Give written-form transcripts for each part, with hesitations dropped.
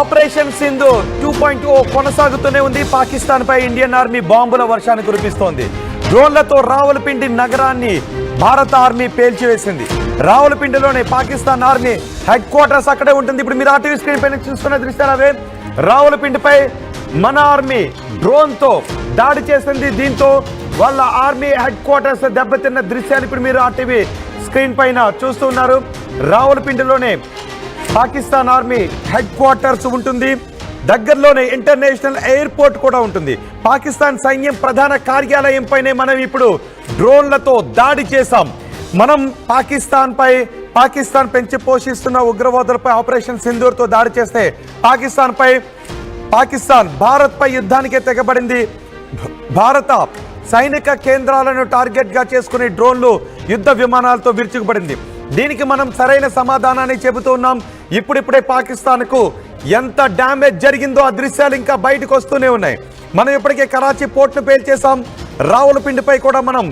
Operation Sindhu 2.0 కొనసాగుతూనే ఉంది. పాకిస్తాన్ పై Indian army బాంబుల వర్షాన్ని కురిపిస్తోంది. డ్రోన్లతో రావలపిండి నగరాన్ని భారత ఆర్మీ పేల్చివేసింది. రావలపిండిలోనే పాకిస్తాన్ ఆర్మీ హెడ్ క్వార్టర్స్ అక్కడే ఉంటుంది. ఇప్పుడు మీరు ఆర్టీవీ స్క్రీన్ పైన చూస్తున్న దృశ్యాలు అవే. రావలపిండిపై మన ఆర్మీ డ్రోన్ తో దాడి చేసింది. దీంతో వాళ్ళ ఆర్మీ హెడ్ క్వార్టర్స్ దెబ్బతిన్న దృశ్యాలు ఇప్పుడు మీరు ఆర్టీవీ స్క్రీన్ పైన చూస్తూ ఉన్నారు. రావలపిండిలోనే పాకిస్తాన్ ఆర్మీ హెడ్ క్వార్టర్స్ ఉంటుంది. దగ్గరలోనే ఇంటర్నేషనల్ ఎయిర్పోర్ట్ కూడా ఉంటుంది. పాకిస్తాన్ సైన్యం ప్రధాన కార్యాలయం పైనే మనం ఇప్పుడు డ్రోన్లతో దాడి చేశాం. మనం పాకిస్తాన్ పెంచి పోషిస్తున్న ఉగ్రవాదులపై ఆపరేషన్ సింధూర్తో దాడి చేస్తే పాకిస్తాన్ భారత్ పై యుద్ధానికే తెగబడింది. భారత సైనిక కేంద్రాలను టార్గెట్ గా చేసుకుని డ్రోన్లు యుద్ధ విమానాలతో విరుచుకుపడింది. దీనికి మనం సరైన సమాధానాన్ని చెబుతూ ఉన్నాం. ఇప్పుడిప్పుడే పాకిస్తాన్ కు ఎంత డ్యామేజ్ జరిగిందో ఆ దృశ్యాలు ఇంకా బయటకు వస్తూనే ఉన్నాయి. మనం ఇప్పటికే కరాచీ పోర్ట్ ను పేల్చేసాం. రావలపిండిపై కూడా మనం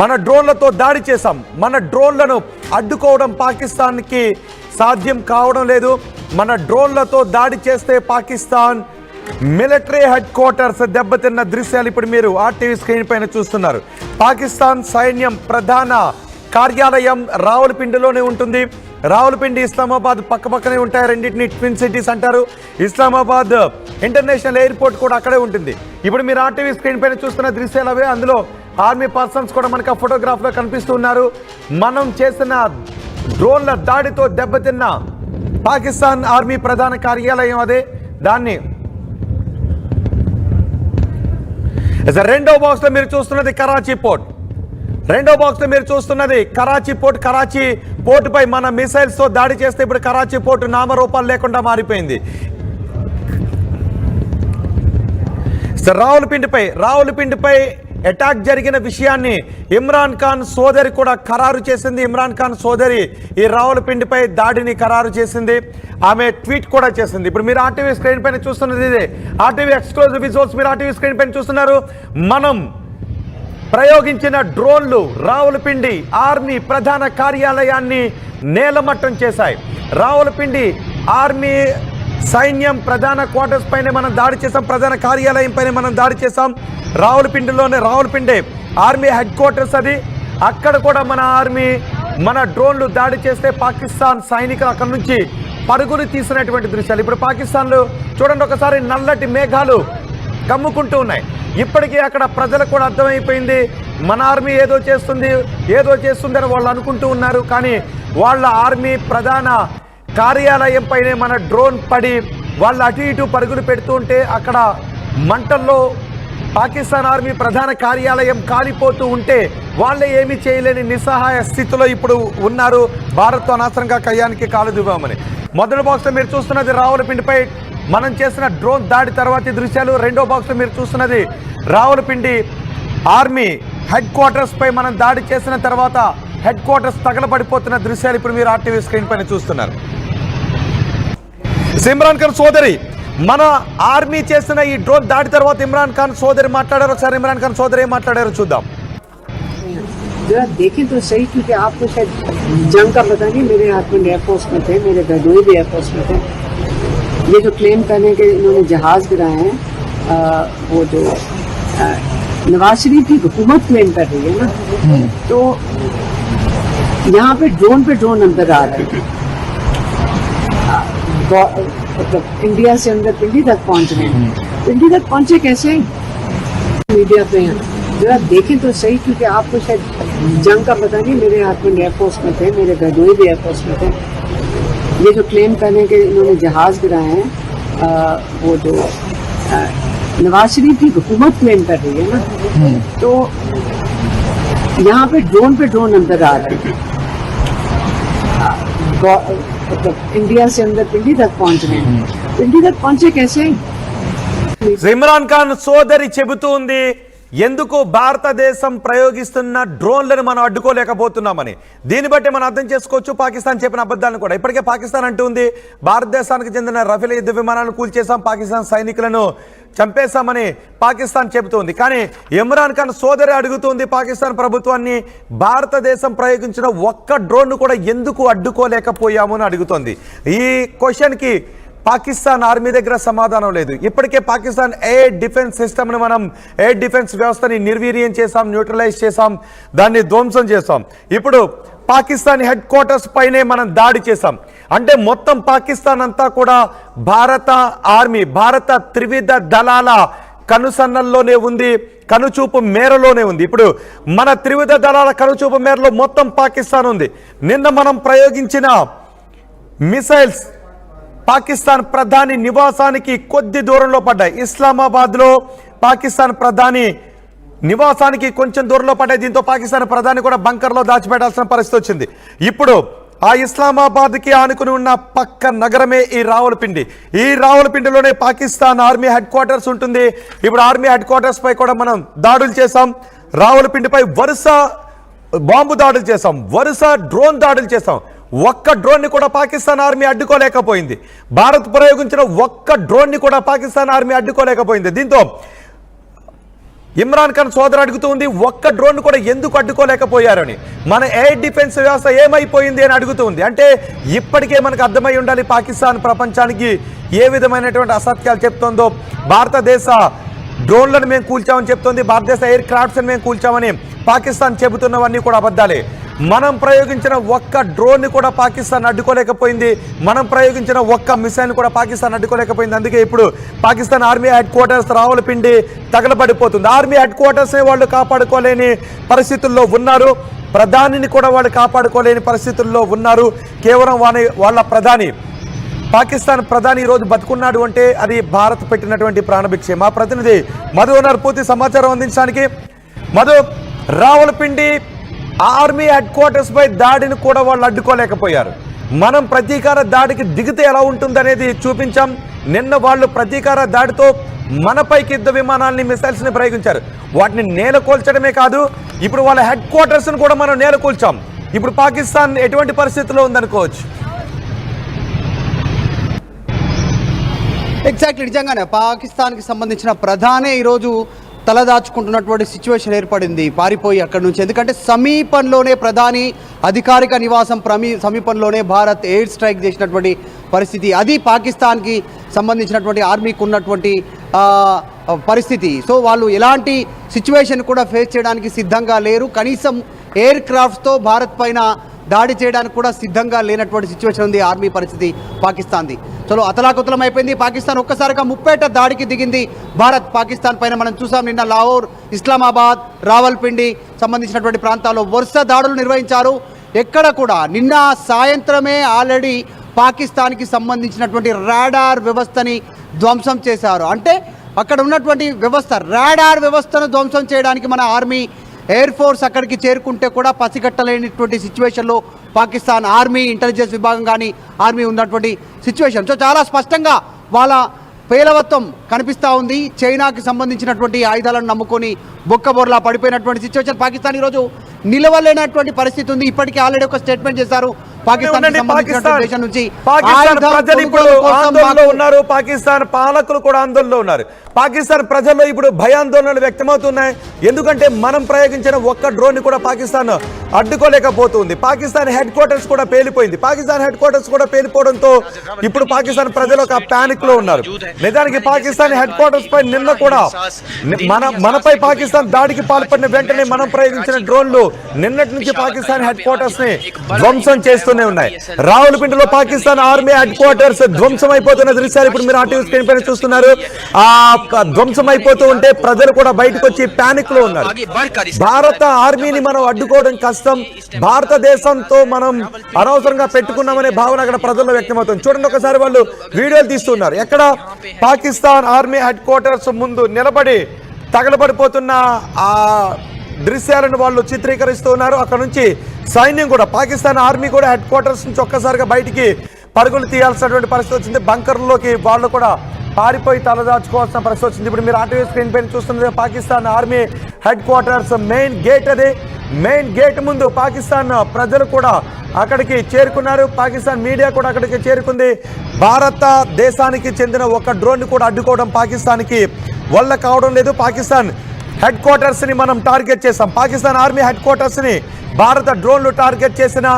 మన డ్రోన్లతో దాడి చేశాం. మన డ్రోన్లను అడ్డుకోవడం పాకిస్తాన్ కి సాధ్యం కావడం లేదు. మన డ్రోన్లతో దాడి చేస్తే పాకిస్తాన్ మిలిటరీ హెడ్ క్వార్టర్స్ దెబ్బతిన్న దృశ్యాలు ఇప్పుడు మీరు ఆర్టీవీ స్క్రీన్ పైన చూస్తున్నారు. పాకిస్తాన్ సైన్యం ప్రధాన కార్యాలయం రావలపిండిలోనే ఉంటుంది. రావలపిండి ఇస్లామాబాద్ పక్కపక్కనే ఉంటాయి. రెండింటిని ట్విన్ సిటీస్ అంటారు. ఇస్లామాబాద్ ఇంటర్నేషనల్ ఎయిర్పోర్ట్ కూడా అక్కడే ఉంటుంది. ఇప్పుడు మీరు ఆర్టీవీ స్క్రీన్ పైన చూస్తున్న దృశ్యాలు అవే. అందులో ఆర్మీ పర్సన్స్ కూడా మనకు ఆ ఫోటోగ్రాఫ్ లో కనిపిస్తున్నారు. మనం చేసిన డ్రోన్ల దాడితో దెబ్బతిన్న పాకిస్తాన్ ఆర్మీ ప్రధాన కార్యాలయం అదే. దాన్ని రెండో బాక్స్ లో మీరు చూస్తున్నది కరాచీ పోర్ట్. కరాచీ పోర్ట్ పై మన మిసైల్స్ తో దాడి చేస్తే ఇప్పుడు కరాచీ పోర్టు నామరూపాలు లేకుండా మారిపోయింది. రావలపిండిపై అటాక్ జరిగిన విషయాన్ని ఇమ్రాన్ ఖాన్ సోదరి కూడా ఖరారు చేసింది. ఇమ్రాన్ ఖాన్ సోదరి ఈ రావలపిండిపై దాడిని ఖరారు చేసింది. ఆమె ట్వీట్ కూడా చేసింది. ఇప్పుడు మీరు ఆర్టీవీ స్క్రీన్ పైన చూస్తున్నది ఇదే. ఆర్టీవీ ఎక్స్క్లూజివ్ విజువల్స్ మీరు ఆర్టీవీ స్క్రీన్ పైన చూస్తున్నారు. మనం ప్రయోగించిన డ్రోన్లు రావలపిండి ఆర్మీ ప్రధాన కార్యాలయాన్ని నేలమట్టం చేశాయి. రావలపిండి ఆర్మీ సైన్యం ప్రధాన క్వార్టర్స్ పైన మనం దాడి చేసాం. ప్రధాన కార్యాలయం పైన మనం దాడి చేసాం. రావలపిండి ఆర్మీ హెడ్ క్వార్టర్స్ అది. అక్కడ కూడా మన డ్రోన్లు దాడి చేస్తే పాకిస్తాన్ సైనికులు అక్కడ నుంచి పరుగులు తీసినటువంటి దృశ్యాలు ఇప్పుడు పాకిస్తాన్లో చూడండి. ఒకసారి నల్లటి మేఘాలు కమ్ముకుంటూ ఉన్నాయి. ఇప్పటికీ అక్కడ ప్రజలకు కూడా అర్థమైపోయింది మన ఆర్మీ ఏదో చేస్తుందని వాళ్ళు అనుకుంటూ ఉన్నారు. కానీ వాళ్ళ ఆర్మీ ప్రధాన కార్యాలయం పైనే మన డ్రోన్ పడి వాళ్ళు అటు ఇటు పరుగులు పెడుతూ ఉంటే అక్కడ మంటల్లో పాకిస్తాన్ ఆర్మీ ప్రధాన కార్యాలయం కాలిపోతూ ఉంటే వాళ్ళే ఏమీ చేయలేని నిస్సహాయ స్థితిలో ఇప్పుడు ఉన్నారు. భారత్తో అనవసరంగా కయ్యానికి కాలు దువ్వామని. మొదటి బాక్స్లో మీరు చూస్తున్నది రావలపిండిపై మనం చేసిన డ్రోన్ దాడి తర్వాతి దృశ్యాలు. రెండో బాక్స్లో మీరు చూస్తున్నది రావలపిండి ఆర్మీ హెడ్ క్వార్టర్స్ పై మనం దాడి చేసిన తర్వాత హెడ్ క్వార్టర్స్ తగలబడిపోతున్న దృశ్యాలు ఇప్పుడు మీరు ఆర్టీవీ స్క్రీన్ పైన చూస్తున్నారు. ఇమ్రాన్ ఖాన్ సోదరి మన ఆర్మీ చేసిన ఈ డ్రోన్ దాడి తర్వాత ఇమ్రాన్ ఖాన్ సోదరి మాట్లాడారు. ఒకసారి ఇమ్రాన్ ఖాన్ సోదరి ఏం మాట్లాడారో చూద్దాం. जरा देखें तो सही, क्योंकि आपको शायद जंग का पता नहीं. मेरे हस्बैंड एयरफोर्स में थे, मेरे गदोई भी एयरफोर्स में थे. ये जो क्लेम करने के इन्होंने जहाज गिराए हैं, वो जो नवाज शरीफ की हुकूमत क्लेम कर रही है ना, तो यहाँ पे ड्रोन अंदर आ रहे हैं. मतलब इंडिया से अंदर पिंडी तक पहुँच रहे हैं. पिंडी तक पहुँचे कैसे? मीडिया पे हैं. जरा देखें तो सही, क्योंकि आपको शायद जंग का पता नहीं. मेरे हस्बैंड एयरफोर्स में थे, मेरे गदोई भी एयरफोर्स में थे. ये जो क्लेम करने के इन्होंने जहाज गिराए हैं, वो जो नवाज शरीफ की हुकूमत क्लेम कर रही है ना, तो यहाँ पे ड्रोन अंदर आ रहे हैं. मतलब इंडिया से अंदर पिंडी तक पहुँच रहे हैं. पिंडी तक पहुँचे कैसे? ఇమ్రాన్ ఖాన్ సోదరి చెబుతూ ఉంది ఎందుకు భారతదేశం ప్రయోగిస్తున్న డ్రోన్లను మనం అడ్డుకోలేకపోతున్నామని. దీన్ని బట్టి మనం అర్థం చేసుకోవచ్చు పాకిస్తాన్ చెప్పిన అబద్ధాలను కూడా. ఇప్పటికే పాకిస్తాన్ అంటుంది భారతదేశానికి చెందిన రఫేల్ యుద్ధ విమానాలను కూల్చేసాం, పాకిస్తాన్ సైనికులను చంపేశామని పాకిస్తాన్ చెబుతోంది. కానీ ఇమ్రాన్ ఖాన్ సోదరి అడుగుతుంది పాకిస్తాన్ ప్రభుత్వాన్ని భారతదేశం ప్రయోగించిన ఒక్క డ్రోన్ కూడా ఎందుకు అడ్డుకోలేకపోయాము అని అడుగుతోంది. ఈ క్వశ్చన్కి పాకిస్తాన్ ఆర్మీ దగ్గర సమాధానం లేదు. ఇప్పటికే పాకిస్తాన్ ఎయిర్ డిఫెన్స్ సిస్టమ్ని మనం ఎయిర్ డిఫెన్స్ వ్యవస్థని నిర్వీర్యం చేసాం, న్యూట్రలైజ్ చేసాం, దాన్ని ధ్వంసం చేసాం. ఇప్పుడు పాకిస్తాన్ హెడ్ క్వార్టర్స్ పైనే మనం దాడి చేసాం. అంటే మొత్తం పాకిస్తాన్ అంతా కూడా భారత ఆర్మీ, భారత త్రివిధ దళాల కనుసన్నల్లోనే ఉంది, కనుచూపు మేరలోనే ఉంది. ఇప్పుడు మన త్రివిధ దళాల కనుచూపు మేరలో మొత్తం పాకిస్తాన్ ఉంది. నిన్న మనం ప్రయోగించిన మిసైల్స్ పాకిస్తాన్ ప్రధాని నివాసానికి కొద్ది దూరంలో పడ్డాయి. ఇస్లామాబాద్లో పాకిస్తాన్ ప్రధాని నివాసానికి కొంచెం దూరంలో పడ్డాయి. దీంతో పాకిస్తాన్ ప్రధాని కూడా బంకర్లో దాచిపెట్టాల్సిన పరిస్థితి వచ్చింది. ఇప్పుడు ఆ ఇస్లామాబాద్కి ఆనుకుని ఉన్న పక్క నగరమే ఈ రావలపిండి. ఈ రావలపిండిలోనే పాకిస్తాన్ ఆర్మీ హెడ్ క్వార్టర్స్ ఉంటుంది. ఇప్పుడు ఆర్మీ హెడ్ క్వార్టర్స్ పై కూడా మనం దాడులు చేసాం. రావలపిండిపై వరుస బాంబు దాడులు చేసాం, వరుస డ్రోన్ దాడులు చేసాం. ఒక్క డ్రోన్ని కూడా పాకిస్తాన్ ఆర్మీ అడ్డుకోలేకపోయింది. భారత్ ప్రయోగించిన ఒక్క డ్రోన్ని కూడా పాకిస్తాన్ ఆర్మీ అడ్డుకోలేకపోయింది. దీంతో ఇమ్రాన్ ఖాన్ సోదరు అడుగుతూ ఉంది, ఒక్క డ్రోన్ కూడా ఎందుకు అడ్డుకోలేకపోయారని. మన ఎయిర్ డిఫెన్స్ వ్యవస్థ ఏమైపోయింది అని అడుగుతూ ఉంది. అంటే ఇప్పటికే మనకు అర్థమై ఉండాలి పాకిస్తాన్ ప్రపంచానికి ఏ విధమైనటువంటి అసత్యాలు చెప్తుందో. భారతదేశ డ్రోన్లను మేము కూల్చామని చెప్తోంది, భారతదేశ ఎయిర్ క్రాఫ్ట్స్ని మేము కూల్చామని పాకిస్తాన్ చెబుతున్నవన్నీ కూడా అబద్ధాలే. మనం ప్రయోగించిన ఒక్క డ్రోన్ని కూడా పాకిస్తాన్ అడ్డుకోలేకపోయింది. మనం ప్రయోగించిన ఒక్క మిసైల్ కూడా పాకిస్తాన్ అడ్డుకోలేకపోయింది. అందుకే ఇప్పుడు Pakistan army headquarters Rawalpindi తగలబడిపోతుంది. ఆర్మీ హెడ్ క్వార్టర్స్ని వాళ్ళు కాపాడుకోలేని పరిస్థితుల్లో ఉన్నారు, ప్రధానిని కూడా వాళ్ళు కాపాడుకోలేని పరిస్థితుల్లో ఉన్నారు. కేవలం వాళ్ళ ప్రధాని, పాకిస్తాన్ ప్రధాని ఈరోజు బతుకున్నాడు అంటే అది భారత్ పెట్టినటువంటి ప్రాణభిక్షే. మా ప్రతినిధి మధు ఉన్నారు పూర్తి సమాచారం అందించడానికి. మధు, రావలపిండి ఆర్మీ హెడ్ క్వార్టర్స్ పై దాడిని కూడా వాళ్ళు అడ్డుకోలేకపోయారు. మనం ప్రతీకార దాడికి దిగితే ఎలా ఉంటుందనేది చూపించాం. నిన్న వాళ్ళు ప్రతీకార దాడితో మనపైకి యుద్ధ విమానాలని, మిసైల్స్ని ప్రయోగించారు. వాటిని నేలకూల్చడమే కాదు, ఇప్పుడు వాళ్ళ హెడ్ క్వార్టర్స్ని కూడా మనం నేలకూల్చాం. ఇప్పుడు పాకిస్తాన్ ఎటువంటి పరిస్థితిలో ఉందనుకోవచ్చు? ఎగ్జాక్ట్లీ, నిజంగానే పాకిస్తాన్కి సంబంధించిన ప్రధానే ఈరోజు తలదాచుకుంటున్నటువంటి సిచ్యువేషన్ ఏర్పడింది పారిపోయి అక్కడి నుంచి. ఎందుకంటే సమీపంలోనే ప్రధాని అధికారిక నివాసం సమీపంలోనే భారత్ ఎయిర్ స్ట్రైక్ చేసినటువంటి పరిస్థితి. అది పాకిస్తాన్కి సంబంధించినటువంటి ఆర్మీకి ఉన్నటువంటి పరిస్థితి. సో వాళ్ళు ఎలాంటి సిచ్యువేషన్ కూడా ఫేస్ చేయడానికి సిద్ధంగా లేరు. కనీసం ఎయిర్ క్రాఫ్ట్స్తో భారత్ పైన దాడి చేయడానికి కూడా సిద్ధంగా లేనటువంటి సిచ్యువేషన్ ఉంది ఆర్మీ పరిస్థితి పాకిస్తాన్ది. చలో అతలాకుతలం అయిపోయింది. పాకిస్తాన్ ఒక్కసారిగా ముప్పేట దాడికి దిగింది భారత్ పాకిస్తాన్ పైన. మనం చూసాం నిన్న లాహోర్, ఇస్లామాబాద్, రావల్పిండి సంబంధించినటువంటి ప్రాంతాల్లో వరుస దాడులు నిర్వహించారు. ఎక్కడ కూడా నిన్న సాయంత్రమే ఆల్రెడీ పాకిస్తాన్కి సంబంధించినటువంటి రాడార్ వ్యవస్థని ధ్వంసం చేశారు. అంటే అక్కడ ఉన్నటువంటి వ్యవస్థ, రాడార్ వ్యవస్థను ధ్వంసం చేయడానికి మన ఆర్మీ, ఎయిర్ ఫోర్స్ అక్కడికి చేరుకుంటే కూడా పసిగట్టలేనటువంటి సిచ్యువేషన్లో పాకిస్తాన్ ఆర్మీ, ఇంటెలిజెన్స్ విభాగం కానీ ఆర్మీ ఉన్నటువంటి సిచ్యువేషన్. సో చాలా స్పష్టంగా వాళ్ళ పేలవత్వం కనిపిస్తూ ఉంది. చైనాకి సంబంధించినటువంటి ఆయుధాలను నమ్ముకొని బొక్కబొర్లా పడిపోయినటువంటి సిచ్యువేషన్ పాకిస్తాన్ ఈరోజు నిలవలేనటువంటి పరిస్థితి ఉంది. ఇప్పటికీ ఆల్రెడీ ఒక స్టేట్మెంట్ చేశారు పాకిస్తాన్ నుంచి. పాకిస్తాన్ ప్రజలు ఇప్పుడు ఆందోళనలో ఉన్నారు, పాకిస్తాన్ పాలకులు కూడా ఆందోళనలో ఉన్నారు. పాకిస్తాన్ ప్రజల్లో ఇప్పుడు భయాందోళనలు వ్యక్తమవుతున్నాయి. ఎందుకంటే మనం ప్రయోగించిన ఒక్క డ్రోన్ కూడా పాకిస్తాన్ అడ్డుకోలేకపోతుంది. పాకిస్తాన్ హెడ్ క్వార్టర్స్ కూడా పేలిపోయింది. పాకిస్తాన్ హెడ్ క్వార్టర్స్ కూడా పేలిపోవడంతో ఇప్పుడు పాకిస్తాన్ ప్రజలు ఒక పానిక్ లో ఉన్నారు. నిజానికి పాకిస్తాన్ హెడ్ క్వార్టర్స్ పై నిన్న కూడా మనపై పాకిస్తాన్ దాడికి పాల్పడిన వెంటనే మనం ప్రయోగించిన డ్రోన్లు నిన్నటి నుంచి పాకిస్తాన్ హెడ్ క్వార్టర్స్ ని ధ్వంసం చేస్తూనే ఉన్నాయి. రావలపిండిలో పాకిస్తాన్ ఆర్మీ హెడ్ క్వార్టర్స్ ధ్వంసం అయిపోతున్న దృశ్యాలు ఇప్పుడు మీరు ఆర్టీవీ స్క్రీన్ పైన చూస్తున్నారు. ఆ ధ్వంసం అయిపోతూ ఉంటే ప్రజలు కూడా బయటకు వచ్చి పానిక్ లో ఉన్నారు. భారత ఆర్మీని మనం అడ్డుకోవడం కష్టం, భారతదేశంతో మనం అనవసరంగా పెట్టుకున్నామనే భావన అక్కడ ప్రజల్లో వ్యక్తమవుతుంది. చూడండి ఒకసారి వాళ్ళు వీడియోలు తీస్తున్నారు. ఎక్కడ పాకిస్తాన్ ఆర్మీ హెడ్ క్వార్టర్స్ ముందు నిలబడి తగలబడిపోతున్న ఆ దృశ్యాలను వాళ్ళు చిత్రీకరిస్తూ ఉన్నారు. అక్కడ నుంచి సైన్యం కూడా, పాకిస్తాన్ ఆర్మీ కూడా హెడ్ క్వార్టర్స్ నుంచి ఒక్కసారిగా బయటికి పరుగులు తీయాల్సినటువంటి పరిస్థితి వచ్చింది. బంకర్లోకి వాళ్ళు కూడా పారిపోయి తలదాచుకోవాల్సిన పరిస్థితి వచ్చింది. ఇప్పుడు మీరు ఆర్టీవీ స్క్రీన్ పైన చూస్తున్నది Pakistan army head quarters main gate. అది మెయిన్ గేట్ ముందు పాకిస్తాన్ ప్రజలు కూడా అక్కడికి చేరుకున్నారు. పాకిస్తాన్ మీడియా కూడా అక్కడికి చేరుకుంది. భారతదేశానికి చెందిన ఒక డ్రోన్ కూడా అడ్డుకోవడం పాకిస్తాన్కి వల్ల కావడం లేదు. పాకిస్తాన్ హెడ్ క్వార్టర్స్ని మనం టార్గెట్ చేసాం. పాకిస్తాన్ ఆర్మీ హెడ్ క్వార్టర్స్ని భారత డ్రోన్లు టార్గెట్ చేసిన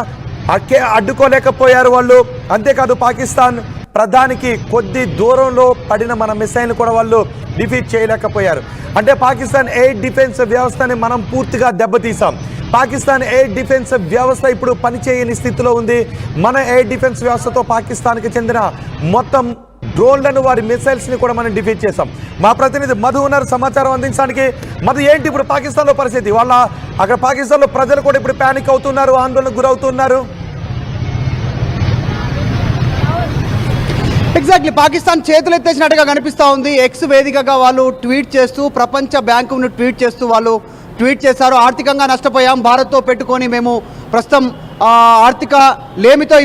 అడ్డుకోలేకపోయారు వాళ్ళు. అంతేకాదు పాకిస్తాన్ ప్రధానికి కొద్ది దూరంలో పడిన మన మిసైల్ కూడా వాళ్ళు డిఫీట్ చేయలేకపోయారు. అంటే పాకిస్తాన్ ఎయిర్ డిఫెన్స్ వ్యవస్థని మనం పూర్తిగా దెబ్బతీసాం. పాకిస్తాన్ ఎయిర్ డిఫెన్స్ వ్యవస్థ ఇప్పుడు పనిచేయని స్థితిలో ఉంది. మన ఎయిర్ డిఫెన్స్ వ్యవస్థతో పాకిస్తాన్కి చెందిన మొత్తం డ్రోన్లను, వారి మిసైల్స్ని కూడా మనం డిఫీట్ చేసాం. మా ప్రతినిధి మధు ఉన్నారు సమాచారం అందించడానికి. మధు, ఏంటి ఇప్పుడు పాకిస్తాన్లో పరిస్థితి? వాళ్ళ అక్కడ పాకిస్తాన్లో ప్రజలు కూడా ఇప్పుడు ప్యానిక్ అవుతున్నారు, ఆందోళనకు గురవుతున్నారు. ఎగ్జాక్ట్లీ పాకిస్తాన్ చేతులు ఎత్తేసినట్టుగా కనిపిస్తూ ఉంది. ఎక్స్ వేదికగా వాళ్ళు ట్వీట్ చేస్తూ, ప్రపంచ బ్యాంకును ట్వీట్ చేస్తూ వాళ్ళు ట్వీట్ చేశారు. ఆర్థికంగా నష్టపోయాం, భారత్తో పెట్టుకొని మేము ప్రస్తుతం ఆర్థిక లేమితో